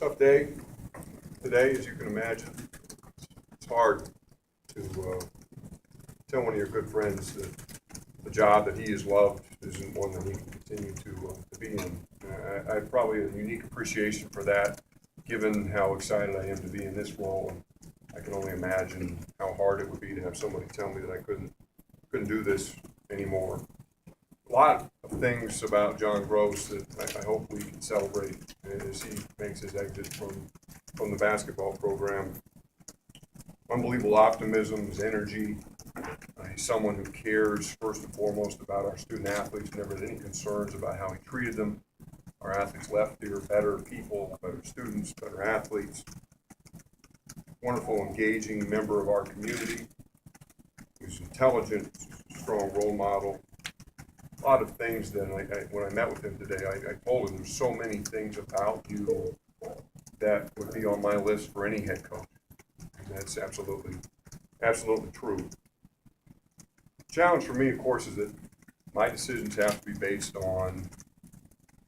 Tough day today, as you can imagine. It's hard to tell one of your good friends that the job that he has loved isn't one that he can continue to be in. I have probably a unique appreciation for that, given how excited I am to be in this role. And I can only imagine how hard it would be to have somebody tell me that I couldn't do this anymore. A lot of things about John Groce that I hope we can celebrate as he makes his exit from the basketball program. Unbelievable optimism, his energy. He's someone who cares first and foremost about our student athletes, never had any concerns about how he treated them. Our athletes left here better people, better students, better athletes. Wonderful, engaging member of our community. He's intelligent, strong role model. A lot of things that when I met with him today, I told him there's so many things about you that would be on my list for any head coach. And that's absolutely true. The challenge for me, of course, is that my decisions have to be based on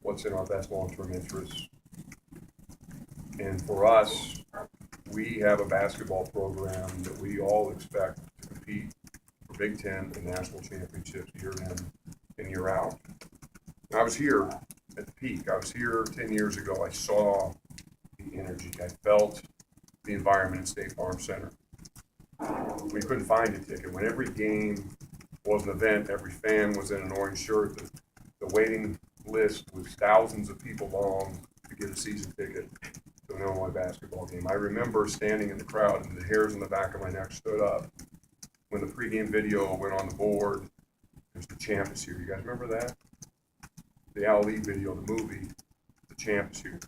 what's in our best long-term interests. And for us, we have a basketball program that we all expect to compete for Big Ten and national championships year in and year out. And I was here at the peak. I was here 10 years ago. I saw the energy. I felt the environment at State Farm Center. We couldn't find a ticket. When every game was an event, every fan was in an orange shirt. The waiting list was thousands of people long to get a season ticket to an Illinois basketball game. I remember standing in the crowd and the hairs on the back of my neck stood up when the pregame video went on the board. There's the champ is here. You guys remember that? The Ali video, the movie, the champ is here.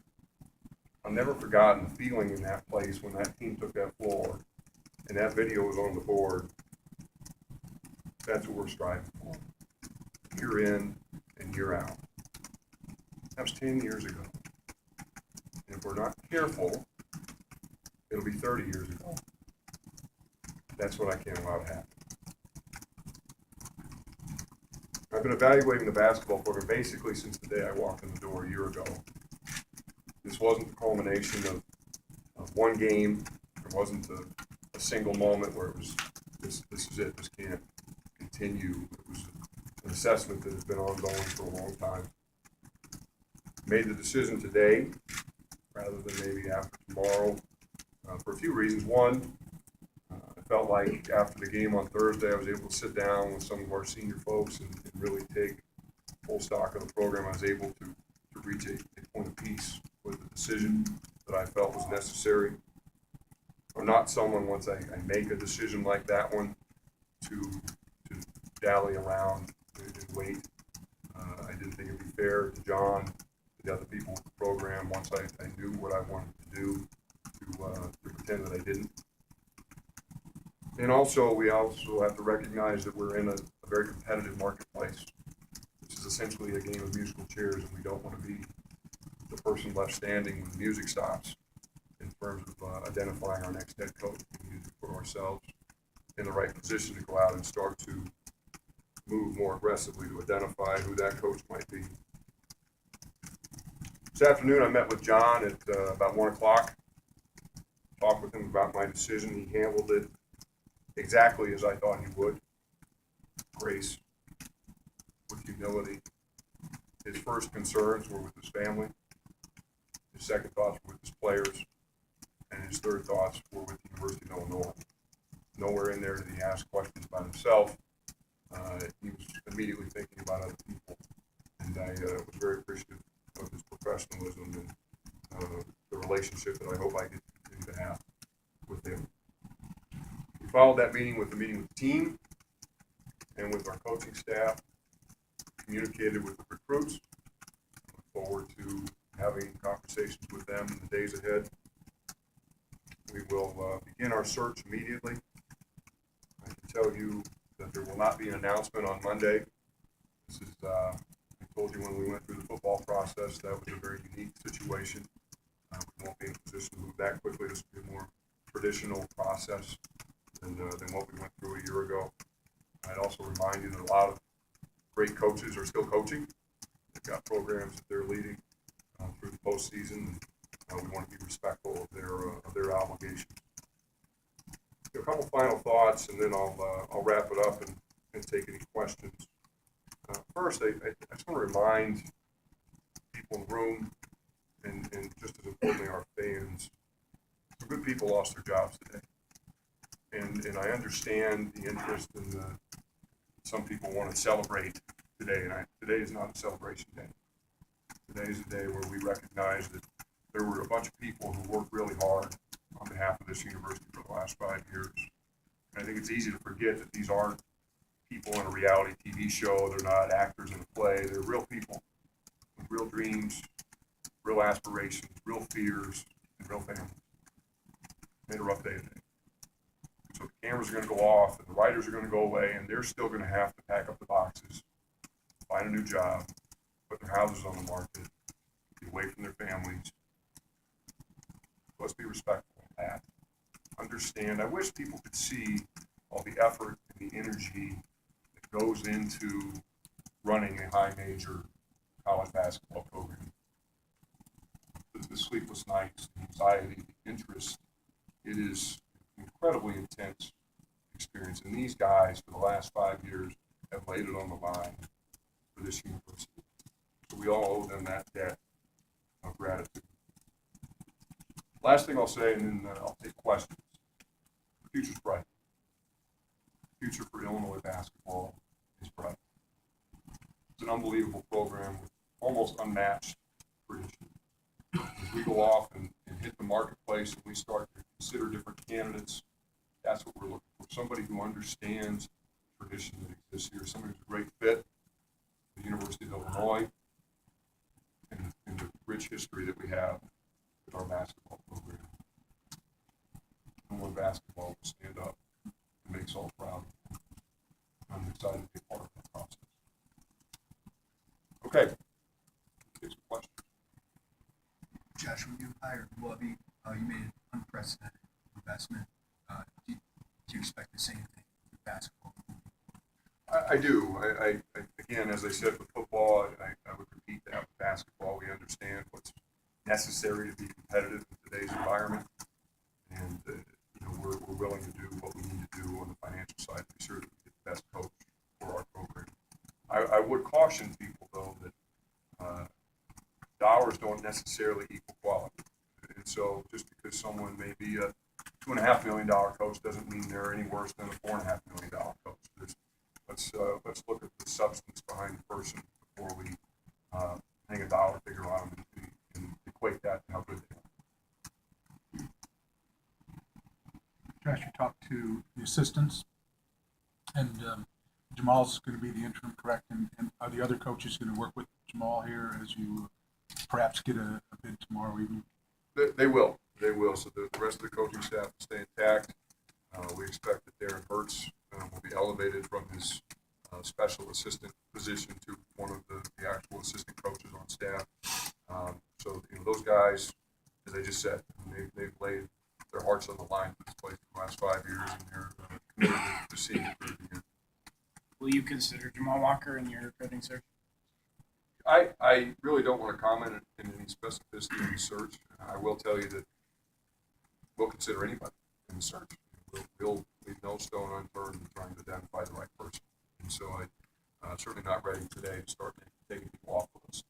I've never forgotten the feeling in that place when that team took that floor and that video was on the board. That's what we're striving for. Year in and year out. That was 10 years ago. And if we're not careful, it'll be 30 years ago. That's what I can't allow to happen. I've been evaluating the basketball program basically since the day I walked in the door a year ago. This wasn't the culmination of one game. There wasn't a single moment where it was, this is it, this can't continue. It was an assessment that has been ongoing for a long time. Made the decision today rather than maybe after tomorrow for a few reasons. One, I felt like after the game on Thursday, I was able to sit down with some of our senior folks and really take full stock of the program. I was able to reach a point of peace with the decision that I felt was necessary. I'm not someone, once I make a decision like that one, to dally around and wait. I didn't think it would be fair to John, to the other people with the program, once I knew what I wanted to do, to pretend that I didn't. And also, we also have to recognize that we're in a very competitive marketplace. This is essentially a game of musical chairs, and we don't want to be the person left standing when the music stops in terms of identifying our next head coach. We need to put ourselves in the right position to go out and start to move more aggressively to identify who that coach might be. This afternoon, I met with John at about 1 o'clock, talked with him about my decision. He handled it exactly as I thought he would. Grace, with humility. His first concerns were with his family. His second thoughts were with his players. And his third thoughts were with the University of Illinois. Nowhere in there did he ask questions about himself. He was immediately thinking about other people. And I was very appreciative of his professionalism and the relationship that I hope I get to continue to have with him. We followed that meeting with the team and with our coaching staff, communicated with the recruits. I look forward to having conversations with them in the days ahead. We will begin our search immediately. I can tell you that there will not be an announcement on Monday. This is, I told you when we went through the football process, that was a very unique situation. We won't be in a position to move that quickly. This will be a more traditional process than what we went through a year ago. I'd also remind you that a lot of great coaches are still coaching. They've got programs that they're leading through the postseason. We want to be respectful of their obligations. A couple final thoughts, and then I'll wrap it up and take any questions. First, I just want to remind people in the room, and just as importantly, our fans, some good people lost their jobs today. And I understand the interest in some people want to celebrate today, and today is not a celebration day. Today is a day where we recognize that there were a bunch of people who worked really hard on behalf of this university for the last 5 years. And I think it's easy to forget that these aren't people in a reality TV show. They're not actors in a play. They're real people with real dreams, real aspirations, real fears, and real families. Made a rough day today. So the cameras are going to go off, and the writers are going to go away, and they're still going to have to pack up the boxes, find a new job, put their houses on the market, be away from their families. Let's be respectful of that. Understand, I wish people could see all the effort and the energy that goes into running a high major college basketball program. The sleepless nights, the anxiety, the interest, it is incredibly intense experience. And these guys, for the last 5 years, have laid it on the line for this university. So we all owe them that debt of gratitude. Last thing I'll say, and then I'll take questions. The future's bright. The future for Illinois basketball is bright. It's an unbelievable program with almost unmatched tradition. As we go off and hit the marketplace and we start to consider different candidates, that's what we're looking for. Somebody who understands the tradition that exists here, somebody who's a great fit for the University of Illinois and the rich history that we have with our basketball program. Illinois basketball will stand up and make us all proud. I'm excited to be part of that process. Okay. Take some questions. Josh, when you hired Wubby, you made an unprecedented investment. Do you expect the same thing with basketball? I do. I again, as I said with football, I would repeat that with basketball. We understand what's necessary to be competitive in today's environment, and we're willing to do what we need to do on the financial side to be sure that we get the best coach for our program. I would caution people though that dollars don't necessarily equal quality, and so just because someone may be a $2.5 million coach doesn't mean they're any worse than a $4.5 million coach. Let's look at the substance behind the person before we hang a dollar figure on them and equate that to how good they are. Josh, you talked to the assistants, and Jamal's going to be the interim, correct? And are the other coaches going to work with Jamal here as you perhaps get a bid tomorrow evening? They will. They will. So the rest of the coaching staff will stay intact. We expect that Darren Hurts will be elevated from his special assistant position to one of the actual assistant coaches on staff. So those guys, as I just said, they've laid their hearts on the line for this place for the last 5 years, and they're committed to seeing it through the end. Will you consider Jamal Walker in your recruiting search? I really don't want to comment in any specificity in the search. I will tell you that we'll consider anybody in the search. We'll leave no stone unturned in trying to identify the right person. And so I'm certainly not ready today to start taking people off the list.